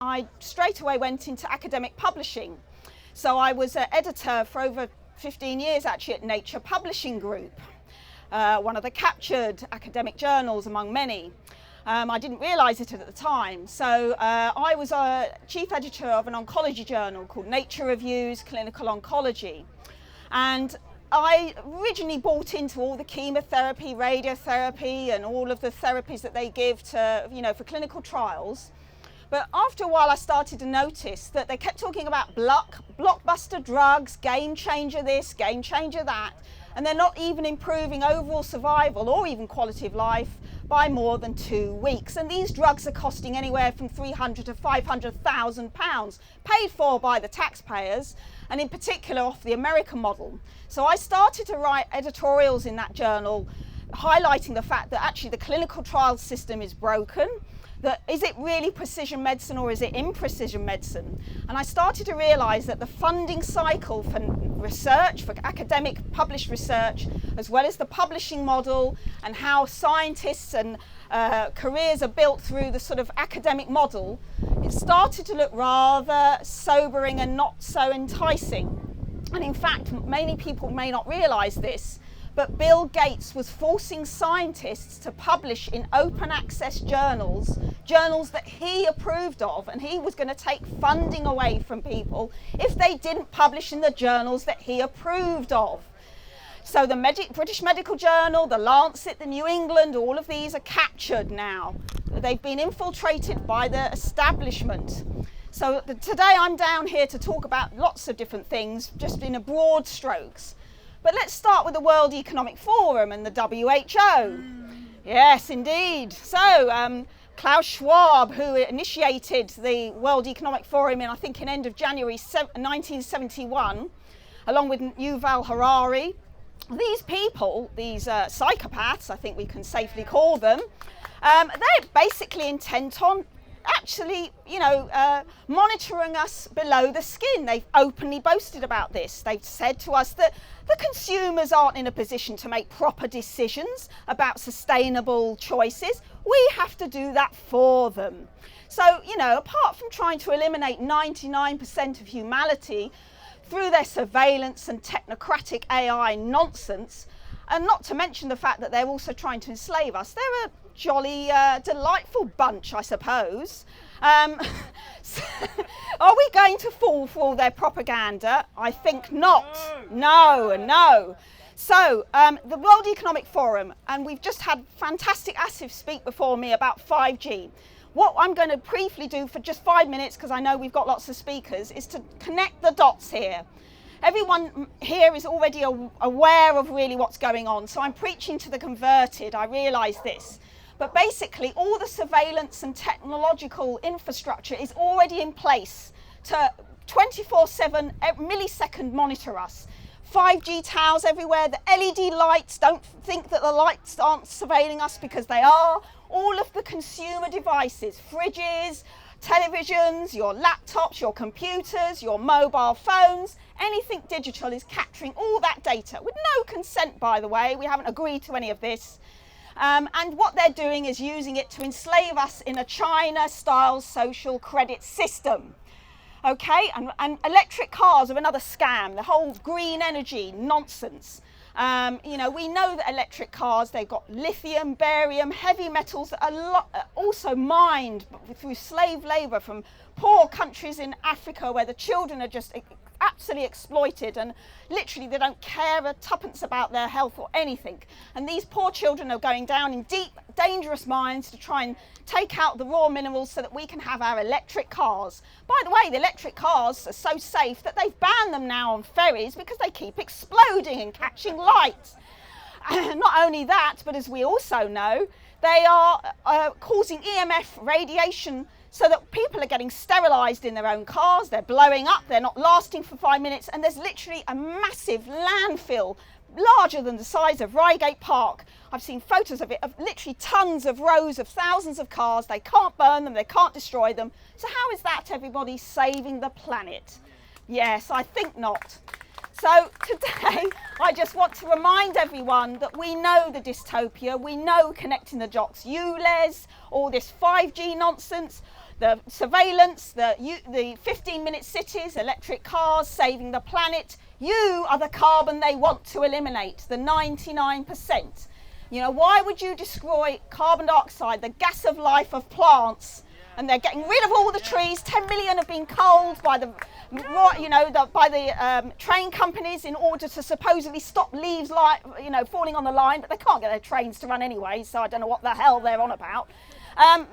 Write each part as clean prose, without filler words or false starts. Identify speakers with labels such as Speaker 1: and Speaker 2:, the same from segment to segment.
Speaker 1: I straight away went into academic publishing. So I was an editor for over 15 years actually at Nature Publishing Group, one of the captured academic journals among many. I didn't realise it at the time. So I was a chief editor of an oncology journal called Nature Reviews Clinical Oncology. And I originally bought into all the chemotherapy, radiotherapy, and all of the therapies that they give to, for clinical trials. But after a while, I started to notice that they kept talking about blockbuster drugs, game changer this, game changer that, and they're not even improving overall survival or even quality of life by more than 2 weeks. And these drugs are costing anywhere from £300,000 to £500,000, paid for by the taxpayers, and in particular off the American model. So I started to write editorials in that journal highlighting the fact that actually the clinical trial system is broken. That is it really precision medicine or is it imprecision medicine? And I started to realise that the funding cycle for research, for academic published research, as well as the publishing model and how scientists and careers are built through the sort of academic model, it started to look rather sobering and not so enticing. And in fact, many people may not realise this, but Bill Gates was forcing scientists to publish in open access journals that he approved of, and he was going to take funding away from people if they didn't publish in the journals that he approved of. So the British Medical Journal, the Lancet, the New England, all of these are captured now. They've been infiltrated by the establishment. So today I'm down here to talk about lots of different things, just in a broad strokes. But let's start with the World Economic Forum and the WHO. Yes, indeed. So Klaus Schwab, who initiated the World Economic Forum in, I think, in end of January 1971, along with Yuval Harari. These people, these psychopaths, I think we can safely call them, they're basically intent on actually, monitoring us below the skin. They've openly boasted about this. They've said to us that the consumers aren't in a position to make proper decisions about sustainable choices. We have to do that for them. So, apart from trying to eliminate 99% of humanity through their surveillance and technocratic AI nonsense, and not to mention the fact that they're also trying to enslave us, they're a jolly delightful bunch, I suppose. Are we going to fall for all their propaganda? I think not. No. So the World Economic Forum, and we've just had fantastic Asif speak before me about 5G. What I'm going to briefly do for just 5 minutes, because I know we've got lots of speakers, is to connect the dots here. Everyone here is already aware of really what's going on, so I'm preaching to the converted, I realise this. But basically, all the surveillance and technological infrastructure is already in place to 24/7 millisecond monitor us. 5G towers everywhere, the LED lights, don't think that the lights aren't surveilling us because they are. All of the consumer devices, fridges, televisions, your laptops, your computers, your mobile phones, anything digital is capturing all that data with no consent, by the way. We haven't agreed to any of this. And what they're doing is using it to enslave us in a China-style social credit system. Okay, and electric cars are another scam, the whole green energy nonsense. We know that electric cars, they've got lithium, barium, heavy metals that are also mined through slave labour from poor countries in Africa where the children are just absolutely exploited and literally they don't care a tuppence about their health or anything. And these poor children are going down in deep, dangerous mines to try and take out the raw minerals so that we can have our electric cars. By the way, the electric cars are so safe that they've banned them now on ferries because they keep exploding and catching light. Not only that, but as we also know, they are causing EMF radiation so that people are getting sterilised in their own cars, they're blowing up, they're not lasting for 5 minutes, and there's literally a massive landfill larger than the size of Reigate Park. I've seen photos of it, of literally tons of rows of thousands of cars. They can't burn them, they can't destroy them. So how is that, everybody, saving the planet? Yes, I think not. So today, I just want to remind everyone that we know the dystopia, we know connecting the dots, ULEZ, all this 5G nonsense. the surveillance, the 15-minute cities, electric cars, saving the planet. You are the carbon they want to eliminate, the 99%. You know, why would you destroy carbon dioxide, the gas of life of plants, and they're getting rid of all the trees? 10 million have been culled by the, you know, train companies in order to supposedly stop leaves, you know, falling on the line, but they can't get their trains to run anyway, so I don't know what the hell they're on about.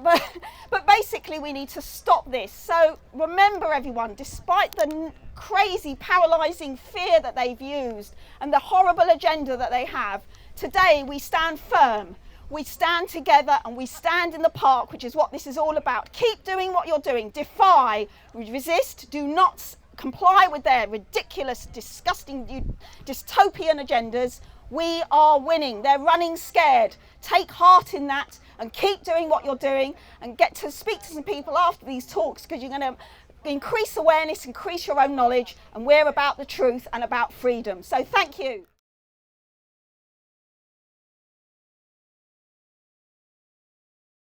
Speaker 1: But basically we need to stop this. So remember everyone, despite the crazy paralysing fear that they've used and the horrible agenda that they have, today we stand firm. We stand together and we stand in the park, which is what this is all about. Keep doing what you're doing. Defy, resist, do not comply with their ridiculous, disgusting, dystopian agendas. We are winning. They're running scared. Take heart in that and keep doing what you're doing, and get to speak to some people after these talks, because you're going to increase awareness, increase your own knowledge, and we're about the truth and about freedom. So thank you.